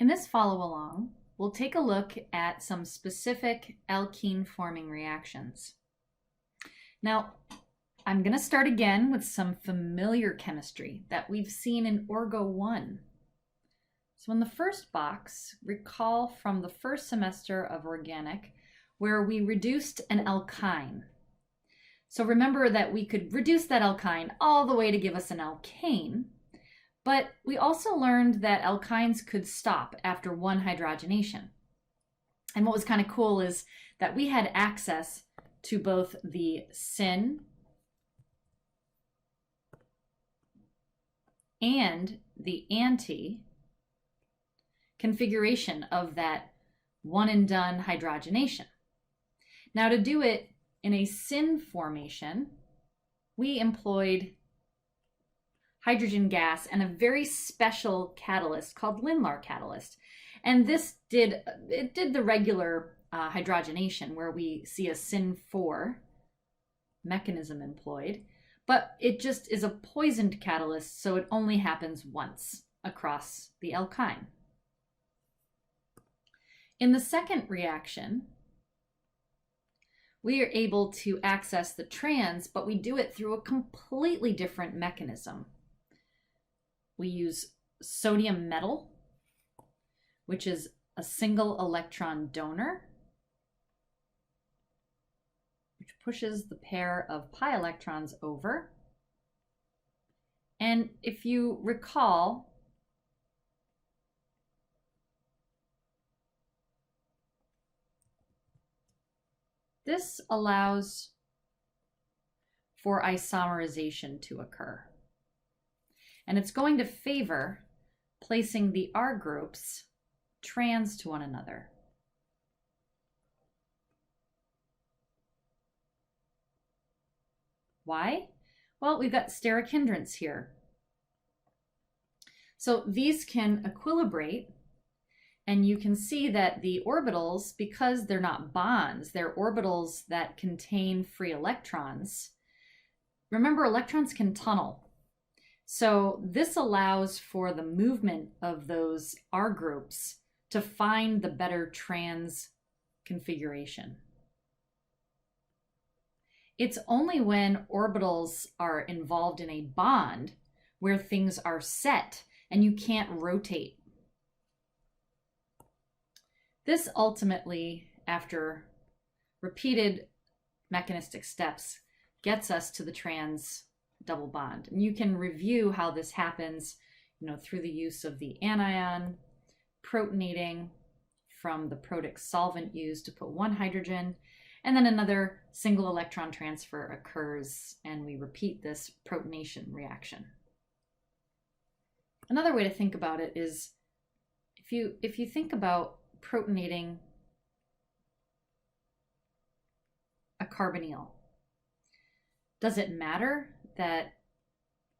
In this follow-along, we'll take a look at some specific alkene forming reactions. Now, I'm going to start again with some familiar chemistry that we've seen in Orgo 1. So in the first box, recall from the first semester of organic where we reduced an alkyne. So remember that we could reduce that alkyne all the way to give us an alkane. But we also learned that alkynes could stop after one hydrogenation. And what was kind of cool is that we had access to both the syn and the anti configuration of that one and done hydrogenation. Now to do it in a syn formation, we employed hydrogen gas and a very special catalyst called Lindlar catalyst. And this did the regular hydrogenation where we see a syn-4 mechanism employed, but it just is a poisoned catalyst, so it only happens once across the alkyne. In the second reaction, we are able to access the trans, but we do it through a completely different mechanism. We use sodium metal, which is a single electron donor, which pushes the pair of pi electrons over. And if you recall, this allows for isomerization to occur. And it's going to favor placing the R groups trans to one another. Why? Well, we've got steric hindrance here. So these can equilibrate, and you can see that the orbitals, because they're not bonds, they're orbitals that contain free electrons. Remember, electrons can tunnel. So this allows for the movement of those R groups to find the better trans configuration. It's only when orbitals are involved in a bond where things are set and you can't rotate. This ultimately, after repeated mechanistic steps, gets us to the trans double bond. And you can review how this happens, through the use of the anion, protonating from the protic solvent used to put one hydrogen, and then another single electron transfer occurs, and we repeat this protonation reaction. Another way to think about it is if you think about protonating a carbonyl, does it matter that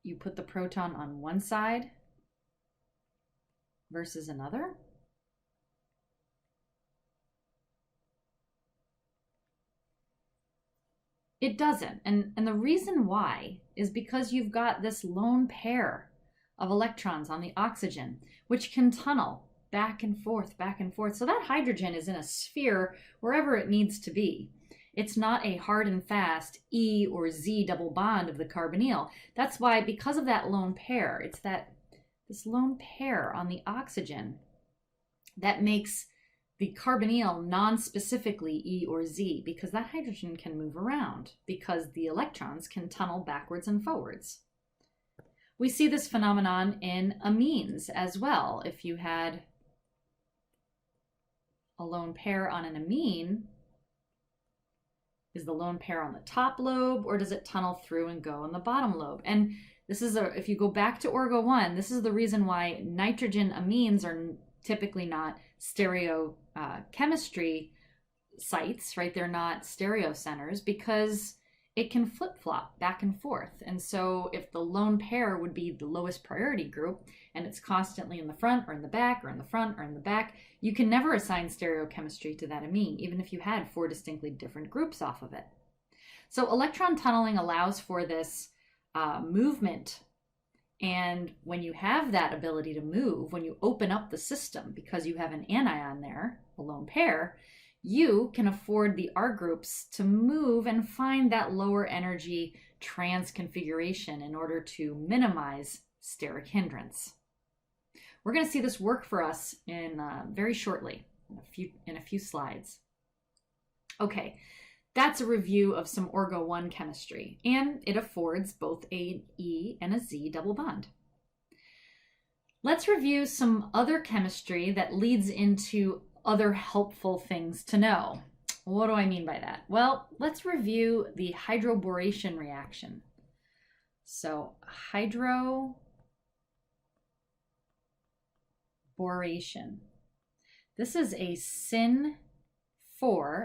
you put the proton on one side versus another? It doesn't. And the reason why is because you've got this lone pair of electrons on the oxygen, which can tunnel back and forth, back and forth. So that hydrogen is in a sphere wherever it needs to be. It's not a hard and fast E or Z double bond of the carbonyl. That's why, because of that lone pair, it's this lone pair on the oxygen that makes the carbonyl non-specifically E or Z, because that hydrogen can move around because the electrons can tunnel backwards and forwards. We see this phenomenon in amines as well. If you had a lone pair on an amine, is the lone pair on the top lobe, or does it tunnel through and go in the bottom lobe? And this is if you go back to Orgo 1, this is the reason why nitrogen amines are typically not stereochemistry sites, right? They're not stereo centers, because it can flip-flop back and forth. And so if the lone pair would be the lowest priority group, and it's constantly in the front or in the back or in the front or in the back, you can never assign stereochemistry to that amine, even if you had 4 distinctly different groups off of it. So electron tunneling allows for this movement And when you have that ability to move, when you open up the system because you have an anion there, a lone pair, you can afford the R groups to move and find that lower energy trans configuration in order to minimize steric hindrance. We're going to see this work for us in very shortly, in a few slides. Okay, that's a review of some Orgo-1 chemistry, and it affords both an E and a Z double bond. Let's review some other chemistry that leads into other helpful things to know. What do I mean by that? Well, let's review the hydroboration reaction. So, hydroboration. This is a Syn-4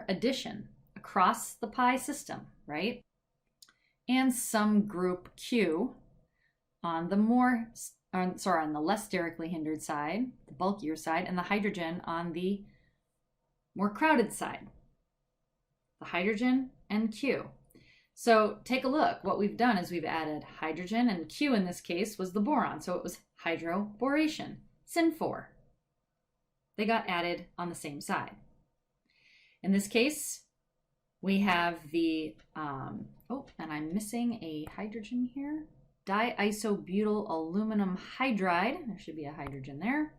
addition across the pi system, right? And some group Q on the on the less sterically hindered side, the bulkier side, and the hydrogen on the more crowded side. The hydrogen and Q. So take a look. What we've done is we've added hydrogen, and Q in this case was the boron, so it was hydroboration, Syn-4. They got added on the same side. In this case, we have the, oh, and I'm missing a hydrogen here. Diisobutyl aluminum hydride. There should be a hydrogen there.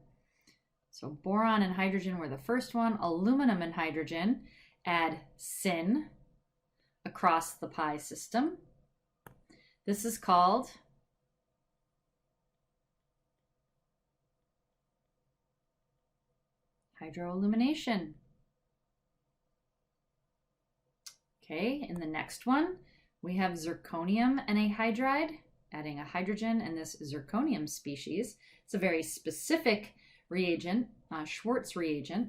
So boron and hydrogen were the first one. Aluminum and hydrogen add Syn across the pi system. This is called hydroillumination. Okay, in the next one, we have zirconium and a hydride, adding a hydrogen in this zirconium species. It's a very specific reagent, Schwartz reagent.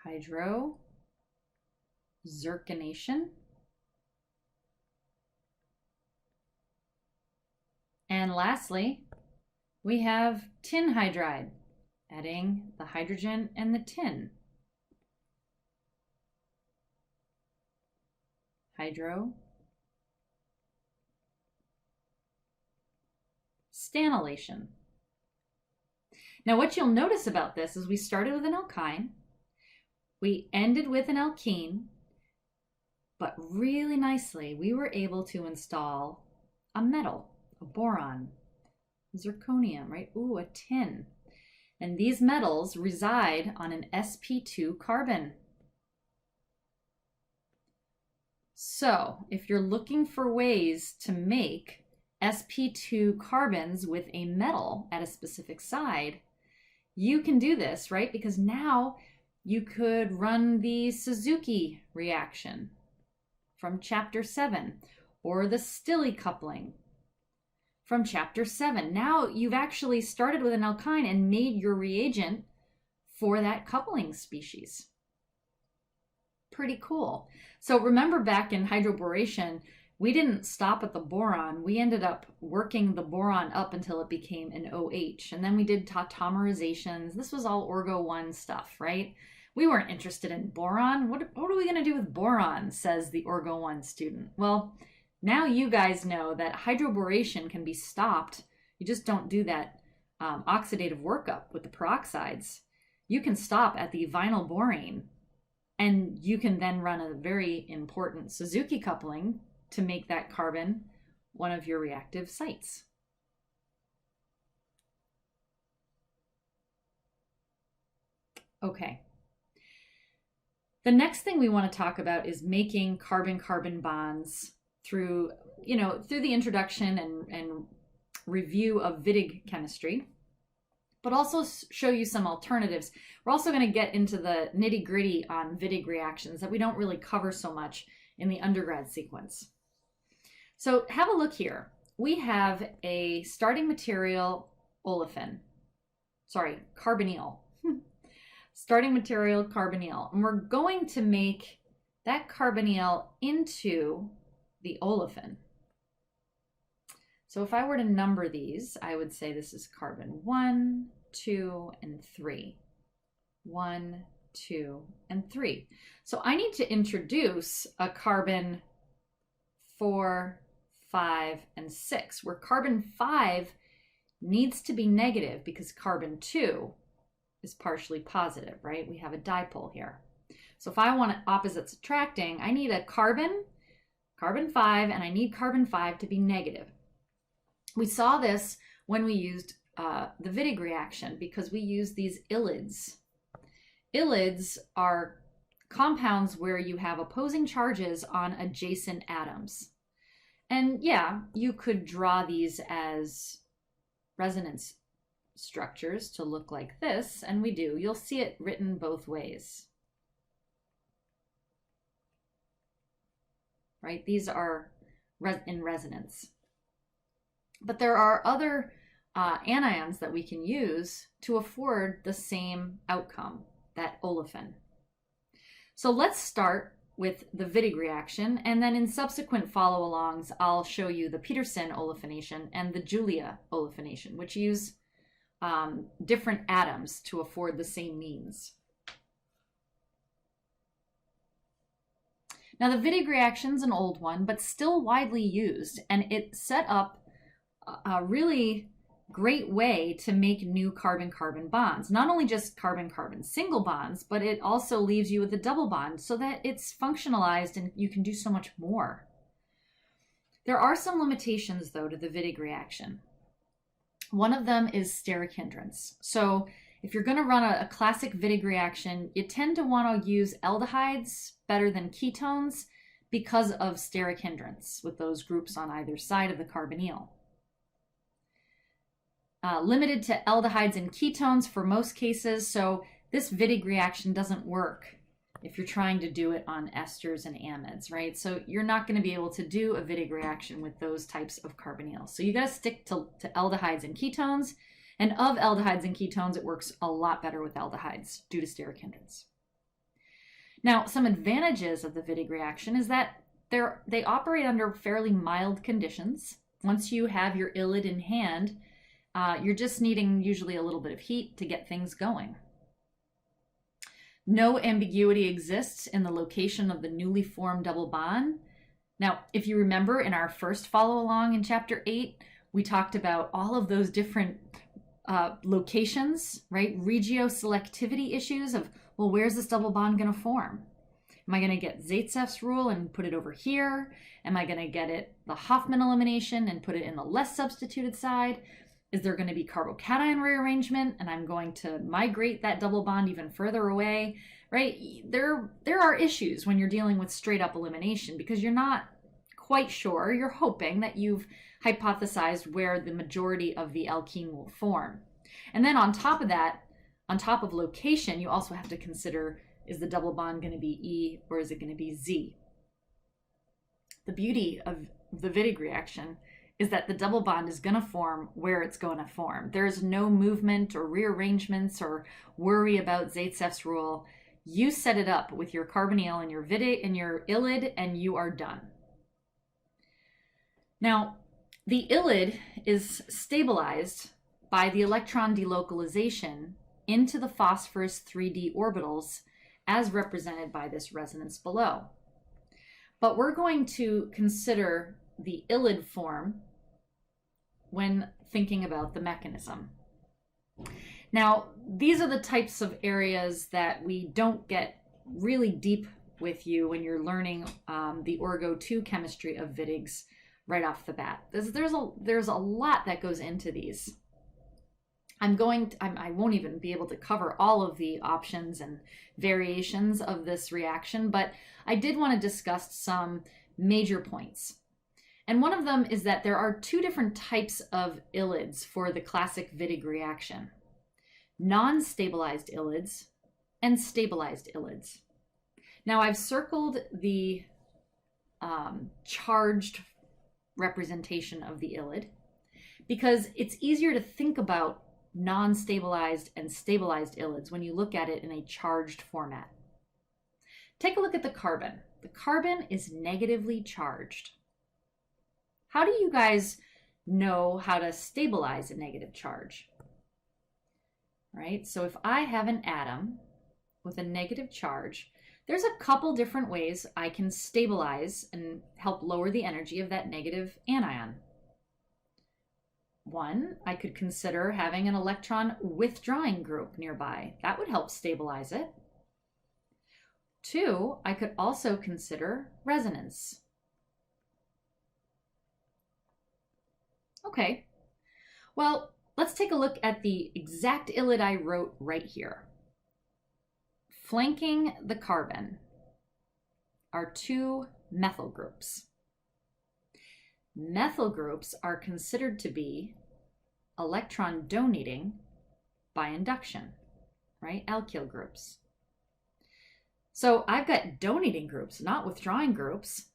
Hydrozirconation. And lastly, we have tin hydride, adding the hydrogen and the tin. Hydrostanillation. Now what you'll notice about this is we started with an alkyne, we ended with an alkene, but really nicely we were able to install a metal, a boron, zirconium, right? Ooh, a tin. And these metals reside on an sp2 carbon. So if you're looking for ways to make sp2 carbons with a metal at a specific side, you can do this, right? Because now you could run the Suzuki reaction from chapter 7 or the Stille coupling from chapter 7. Now you've actually started with an alkyne and made your reagent for that coupling species. Pretty cool. So remember back in hydroboration, we didn't stop at the boron. We ended up working the boron up until it became an OH. And then we did tautomerizations. This was all Orgo-1 stuff, right? We weren't interested in boron. What are we going to do with boron, says the Orgo-1 student. Well, now you guys know that hydroboration can be stopped. You just don't do that oxidative workup with the peroxides. You can stop at the vinyl borane, and you can then run a very important Suzuki coupling to make that carbon one of your reactive sites. Okay. The next thing we want to talk about is making carbon-carbon bonds through the introduction and review of Wittig chemistry, but also show you some alternatives. We're also going to get into the nitty-gritty on Wittig reactions that we don't really cover so much in the undergrad sequence. So have a look here. We have a starting material olefin, carbonyl. Starting material carbonyl, and we're going to make that carbonyl into the olefin. So if I were to number these, I would say this is carbon 1, 2, and 3. 1, 2, and 3. So I need to introduce a carbon 4, 5, and 6, where carbon 5 needs to be negative because carbon 2 is partially positive, right? We have a dipole here. So if I want opposites attracting, I need a carbon 5, and I need carbon 5 to be negative. We saw this when we used the Wittig reaction because we use these ylids. Ylids are compounds where you have opposing charges on adjacent atoms. And yeah, you could draw these as resonance structures to look like this, and we do. You'll see it written both ways. Right? These are in resonance. But there are other anions that we can use to afford the same outcome, that olefin. So let's start with the Wittig reaction, and then in subsequent follow-alongs, I'll show you the Peterson olefination and the Julia olefination, which use different atoms to afford the same means. Now, the Wittig reaction is an old one, but still widely used, and it set up a really great way to make new carbon-carbon bonds. Not only just carbon-carbon single bonds, but it also leaves you with a double bond so that it's functionalized and you can do so much more. There are some limitations, though, to the Wittig reaction. One of them is steric hindrance. So if you're going to run a classic Wittig reaction, you tend to want to use aldehydes better than ketones because of steric hindrance with those groups on either side of the carbonyl. Limited to aldehydes and ketones for most cases, so this Wittig reaction doesn't work if you're trying to do it on esters and amides, right? So you're not going to be able to do a Wittig reaction with those types of carbonyls. So you got to stick to aldehydes and ketones, and of aldehydes and ketones, it works a lot better with aldehydes due to steric hindrance. Now, some advantages of the Wittig reaction is that they operate under fairly mild conditions. Once you have your ylid in hand, you're just needing usually a little bit of heat to get things going. No ambiguity exists in the location of the newly formed double bond. Now, if you remember in our first follow along in chapter 8, we talked about all of those different locations, right? Regioselectivity issues of, well, where's this double bond going to form? Am I going to get Zaitsev's rule and put it over here? Am I going to get it the Hofmann elimination and put it in the less substituted side? Is there going to be carbocation rearrangement and I'm going to migrate that double bond even further away, right? There are issues when you're dealing with straight up elimination because you're not quite sure. You're hoping that you've hypothesized where the majority of the alkene will form. And then on top of that, on top of location, you also have to consider, is the double bond going to be E or is it going to be Z? The beauty of the Wittig reaction is that the double bond is going to form where it's going to form. There's no movement or rearrangements or worry about Zaitsev's rule. You set it up with your carbonyl and your ylid, and you are done. Now, the ylid is stabilized by the electron delocalization into the phosphorus 3d orbitals as represented by this resonance below. But we're going to consider the ylid form when thinking about the mechanism. Now, these are the types of areas that we don't get really deep with you when you're learning the Orgo 2 chemistry of Wittigs right off the bat. There's a lot that goes into these. I won't even be able to cover all of the options and variations of this reaction, but I did want to discuss some major points. And one of them is that there are two different types of ylids for the classic Wittig reaction. Non-stabilized ylids and stabilized ylids. Now I've circled the charged representation of the ylid because it's easier to think about non-stabilized and stabilized ylids when you look at it in a charged format. Take a look at the carbon. The carbon is negatively charged. How do you guys know how to stabilize a negative charge? Right? So if I have an atom with a negative charge, There's a couple different ways I can stabilize and help lower the energy of that negative anion. One, I could consider having an electron withdrawing group nearby. That would help stabilize it. Two, I could also consider resonance. Okay, well, let's take a look at the exact illid I wrote right here. Flanking the carbon are two methyl groups. Methyl groups are considered to be electron donating by induction, right? Alkyl groups. So I've got donating groups, not withdrawing groups.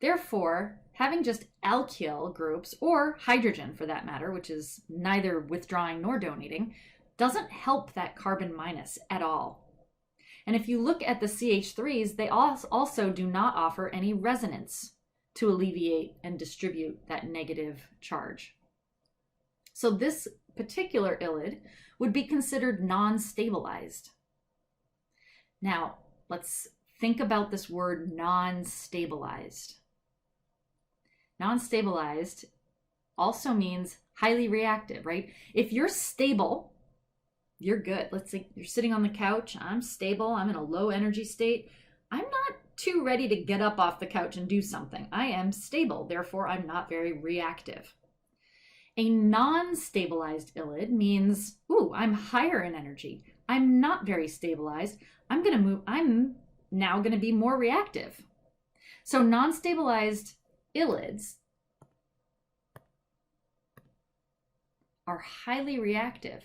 Therefore, having just alkyl groups, or hydrogen for that matter, which is neither withdrawing nor donating, doesn't help that carbon minus at all. And if you look at the CH3s, they also do not offer any resonance to alleviate and distribute that negative charge. So this particular illid would be considered non-stabilized. Now, let's think about this word non-stabilized. Non-stabilized also means highly reactive, right? If you're stable, you're good. Let's say you're sitting on the couch. I'm stable. I'm in a low energy state. I'm not too ready to get up off the couch and do something. I am stable. Therefore, I'm not very reactive. A non-stabilized illid means, ooh, I'm higher in energy. I'm not very stabilized. I'm now going to be more reactive. So non-stabilized illids are highly reactive,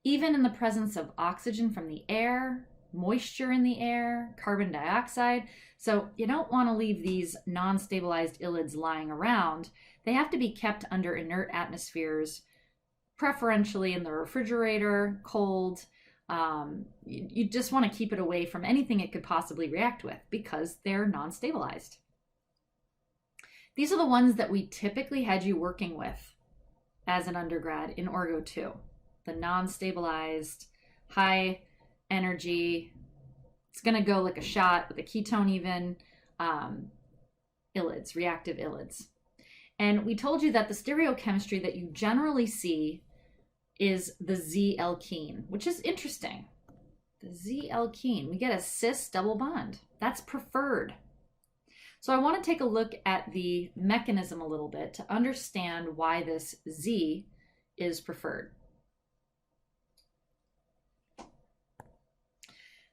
even in the presence of oxygen from the air, moisture in the air, carbon dioxide. So you don't want to leave these non-stabilized illids lying around. They have to be kept under inert atmospheres, preferentially in the refrigerator, cold. You just want to keep it away from anything it could possibly react with because they're non-stabilized. These are the ones that we typically had you working with as an undergrad in Orgo 2. The non-stabilized, high energy, it's going to go like a shot with a ketone even, illids, reactive illids. And we told you that the stereochemistry that you generally see is the Z-alkene, which is interesting. The Z-alkene, we get a cis double bond. That's preferred. So I want to take a look at the mechanism a little bit to understand why this Z is preferred.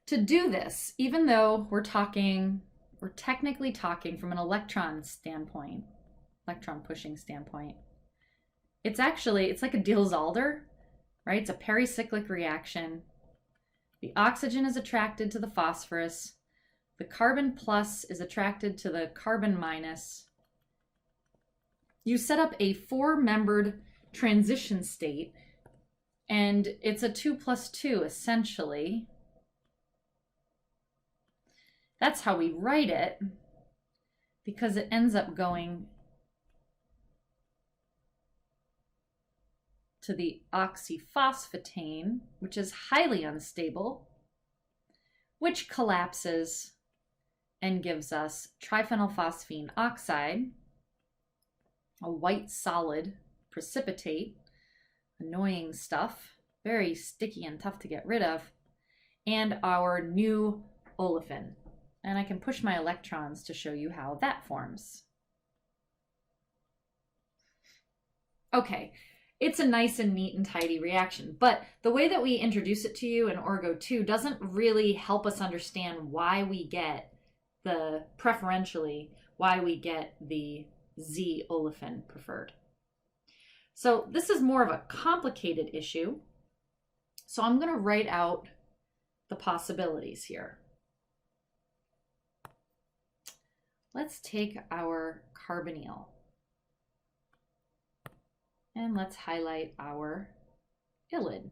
To do this, even though we're technically talking from an electron standpoint, electron pushing standpoint, it's like a Diels-Alder, right? It's a pericyclic reaction. The oxygen is attracted to the phosphorus. The carbon plus is attracted to the carbon minus. You set up a 4-membered transition state, and it's a 2+2 essentially. That's how we write it, because it ends up going to the oxyphosphatane, which is highly unstable, which collapses and gives us triphenylphosphine oxide, a white solid precipitate, annoying stuff, very sticky and tough to get rid of, and our new olefin. And I can push my electrons to show you how that forms. Okay, it's a nice and neat and tidy reaction, but the way that we introduce it to you in Orgo 2 doesn't really help us understand why we get why we get the Z olefin preferred. So this is more of a complicated issue. So I'm going to write out the possibilities here. Let's take our carbonyl and let's highlight our illid.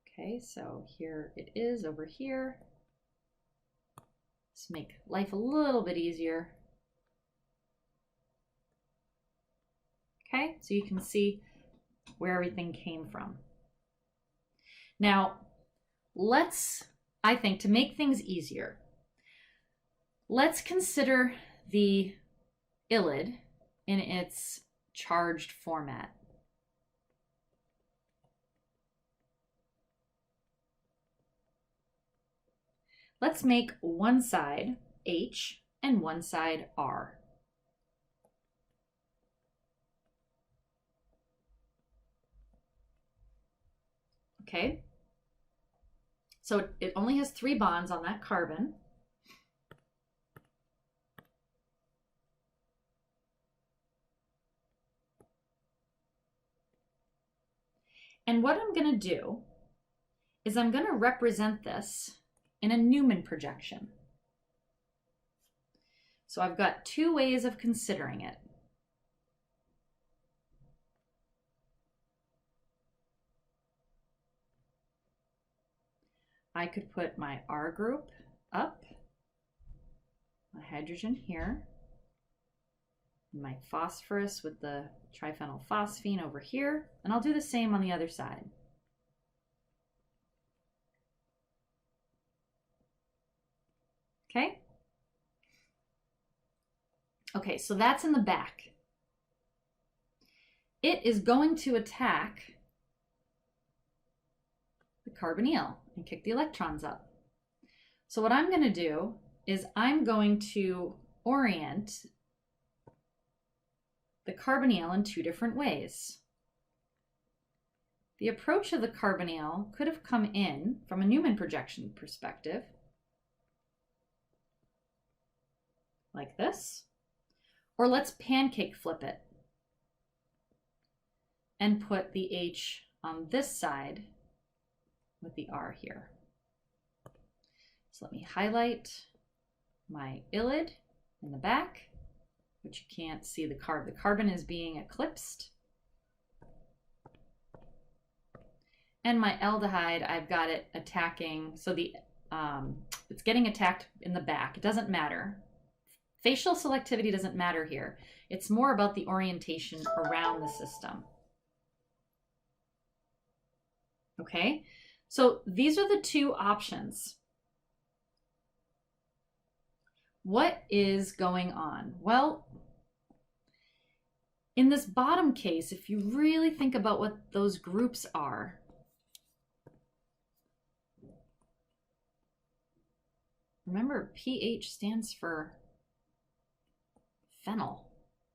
Okay, so here it is over here. Let's make life a little bit easier. Okay, so you can see where everything came from. Now, let's I think to make things easier, let's consider the ylid in its charged format. Let's make one side H and one side R. Okay, so it only has 3 bonds on that carbon. And what I'm going to do is I'm going to represent this in a Newman projection. So I've got 2 ways of considering it. I could put my R group up, my hydrogen here, my phosphorus with the triphenylphosphine over here, and I'll do the same on the other side. Okay? Okay, so that's in the back. It is going to attack the carbonyl and kick the electrons up. So what I'm going to do is I'm going to orient the carbonyl in 2 different ways. The approach of the carbonyl could have come in from a Newman projection perspective, like this, or let's pancake flip it and put the H on this side with the R here. So let me highlight my ylid in the back, which you can't see the carbon. The carbon is being eclipsed. And my aldehyde, I've got it attacking, so it's getting attacked in the back. It doesn't matter. Facial selectivity doesn't matter here. It's more about the orientation around the system. Okay, so these are the 2 options. What is going on? Well, in this bottom case, if you really think about what those groups are, remember pH stands for phenyl.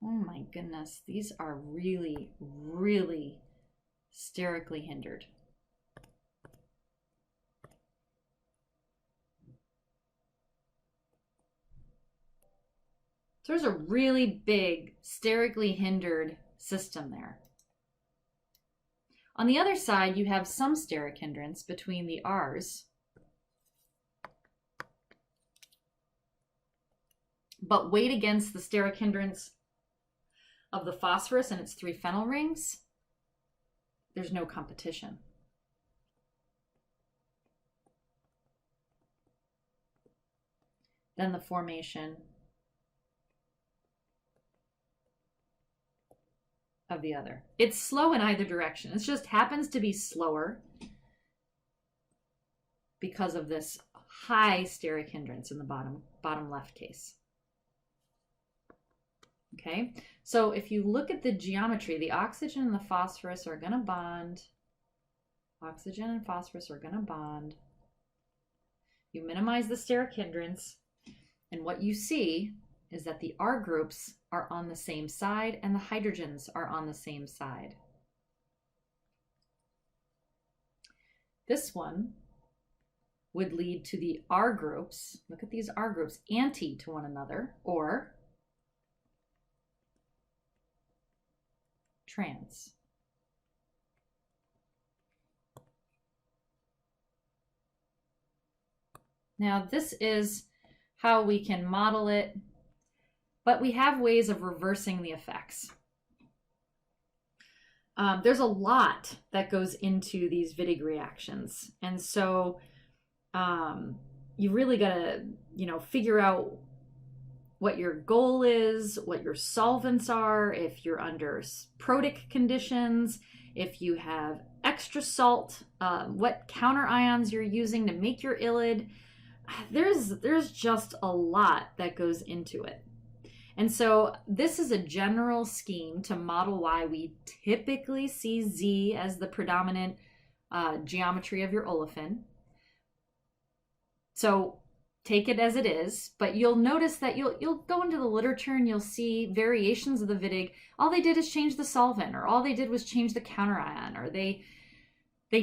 Oh my goodness, these are really, really sterically hindered. So there's a really big sterically hindered system there. On the other side, you have some steric hindrance between the R's, but weighed against the steric hindrance of the phosphorus and its 3 phenyl rings, there's no competition. Then the formation of the other. It's slow in either direction. It just happens to be slower because of this high steric hindrance in the bottom left case. Okay, so if you look at the geometry, the oxygen and the phosphorus are going to bond. Oxygen and phosphorus are going to bond. You minimize the steric hindrance, and what you see is that the R groups are on the same side and the hydrogens are on the same side. This one would lead to the R groups, look at these R groups, anti to one another, or trans. Now this is how we can model it, but we have ways of reversing the effects. There's a lot that goes into these Wittig reactions, and so you really got to, figure out what your goal is, what your solvents are, if you're under protic conditions, if you have extra salt, what counter ions you're using to make your ylide. There's just a lot that goes into it. And so this is a general scheme to model why we typically see Z as the predominant geometry of your olefin. So take it as it is, but you'll notice that you'll go into the literature and you'll see variations of the Wittig. All they did is change the solvent, or all they did was change the counter ion, or they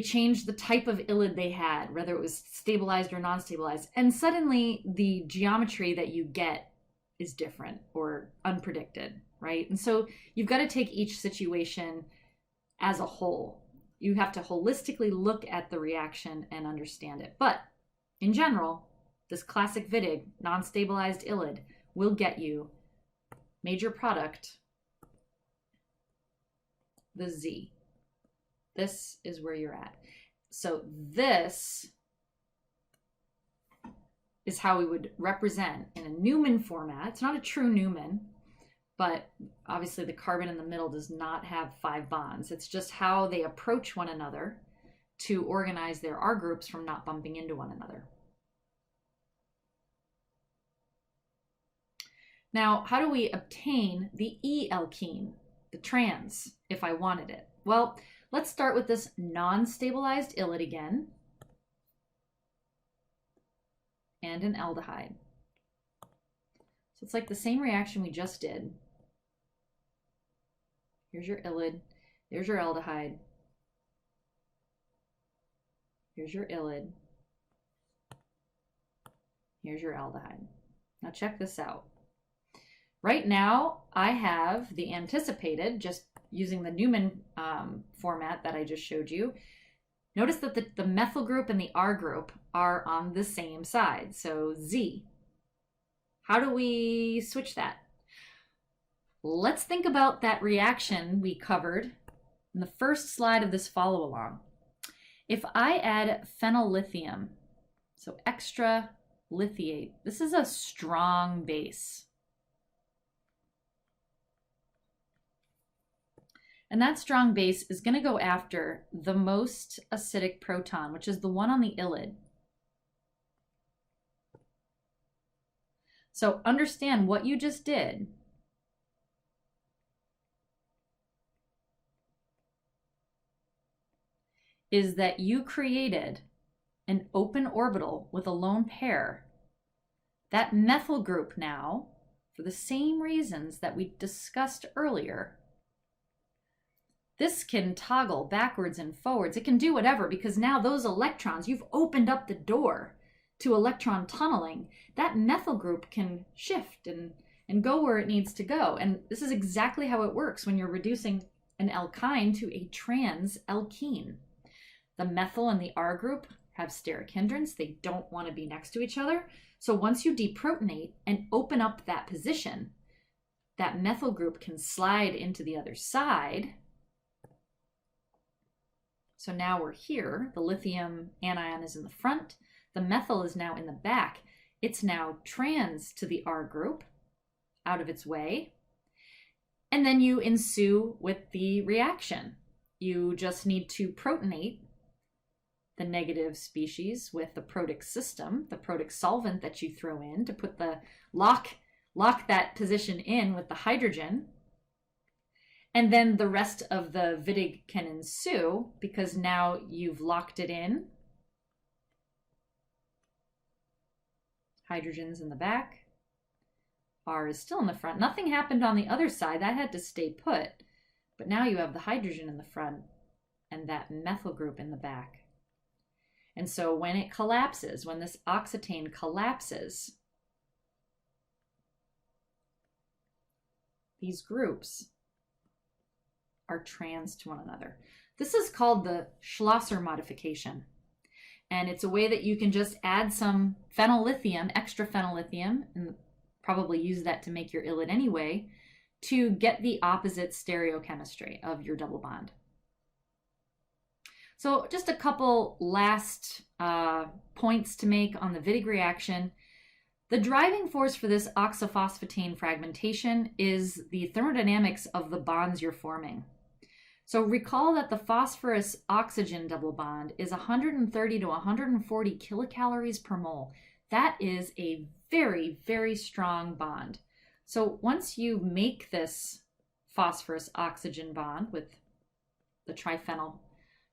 changed the type of ylide they had, whether it was stabilized or non-stabilized. And suddenly the geometry that you get is different or unpredicted, right? And so you've got to take each situation as a whole. You have to holistically look at the reaction and understand it. But in general, this classic Wittig non-stabilized ylide will get you major product, the Z. This is where you're at. So this is how we would represent in a Newman format. It's not a true Newman, but obviously the carbon in the middle does not have 5 bonds. It's just how they approach one another to organize their R groups from not bumping into one another. Now, how do we obtain the E-alkene, the trans, if I wanted it? Well, let's start with this non-stabilized ylide again, and an aldehyde. So it's like the same reaction we just did. Here's your ylide, there's your aldehyde, here's your ylide, here's your aldehyde. Now check this out. Right now, I have the anticipated, just using the Newman format that I just showed you. Notice that the methyl group and the R group are on the same side, so Z. How do we switch that? Let's think about that reaction we covered in the first slide of this follow-along. If I add phenyllithium, so extra lithiate, this is a strong base. And that strong base is going to go after the most acidic proton, which is the one on the ylide. So understand what you just did is that you created an open orbital with a lone pair. That methyl group now, for the same reasons that we discussed earlier, this can toggle backwards and forwards. It can do whatever, because now those electrons, you've opened up the door to electron tunneling. That methyl group can shift and go where it needs to go. And this is exactly how it works when you're reducing an alkyne to a trans alkene. The methyl and the R group have steric hindrance. They don't want to be next to each other. So once you deprotonate and open up that position, that methyl group can slide into the other side. So now we're here. The lithium anion is in the front. The methyl is now in the back. It's now trans to the R group, out of its way. And then you ensue with the reaction. You just need to protonate the negative species with the protic system, the protic solvent that you throw in to put the lock that position in with the hydrogen. And then the rest of the Wittig can ensue because now you've locked it in. Hydrogen's in the back. R is still in the front. Nothing happened on the other side. That had to stay put. But now you have the hydrogen in the front and that methyl group in the back. And so when it collapses, when this oxetane collapses, these groups are trans to one another. This is called the Schlosser modification. And it's a way that you can just add some phenyllithium, extra phenyllithium, and probably use that to make your ylide anyway, to get the opposite stereochemistry of your double bond. So just a couple last points to make on the Wittig reaction. The driving force for this oxophosphatane fragmentation is the thermodynamics of the bonds you're forming. So recall that the phosphorus oxygen double bond is 130 to 140 kilocalories per mole. That is a very, very strong bond. So once you make this phosphorus oxygen bond with the triphenyl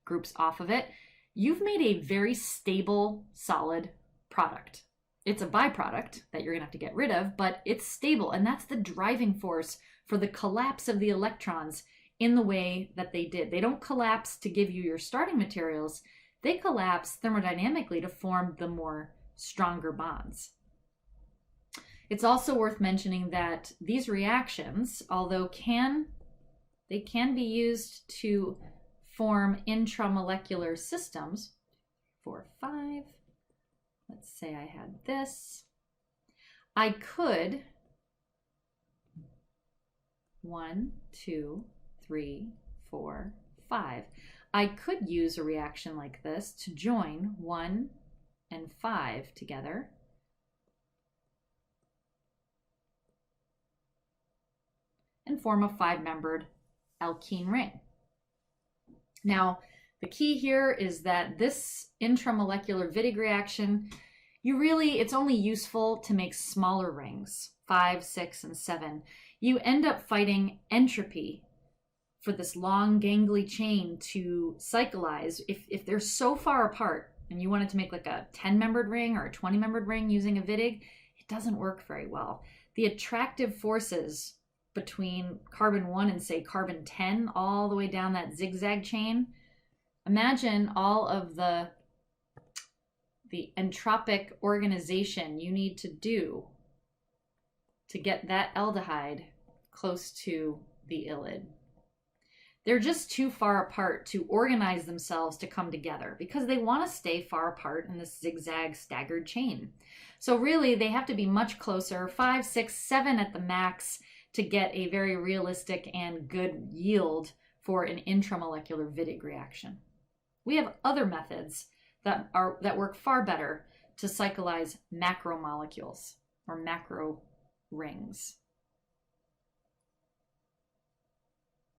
groups off of it, you've made a very stable, solid product. It's a byproduct that you're going to have to get rid of, but it's stable. And that's the driving force for the collapse of the electrons in the way that they did. They don't collapse to give you your starting materials. They collapse thermodynamically to form the more stronger bonds. It's also worth mentioning that these reactions, although they can be used to form intramolecular systems. 4, 5. Let's say I had this. I could 1, 2, 3, 4, 5. I could use a reaction like this to join 1 and 5 together. And form a 5-membered alkene ring. Now, the key here is that this intramolecular Wittig reaction, it's only useful to make smaller rings, 5, 6, and 7. You end up fighting entropy for this long gangly chain to cyclize. If they're so far apart and you wanted to make like a 10-membered ring or a 20-membered ring using a Wittig, it doesn't work very well. The attractive forces between carbon 1 and say carbon 10 all the way down that zigzag chain. Imagine all of the entropic organization you need to do to get that aldehyde close to the ylide. They're just too far apart to organize themselves to come together because they want to stay far apart in this zigzag staggered chain. So really they have to be much closer, 5, 6, 7 at the max, to get a very realistic and good yield for an intramolecular Wittig reaction. We have other methods that work far better to cyclize macromolecules or macro rings.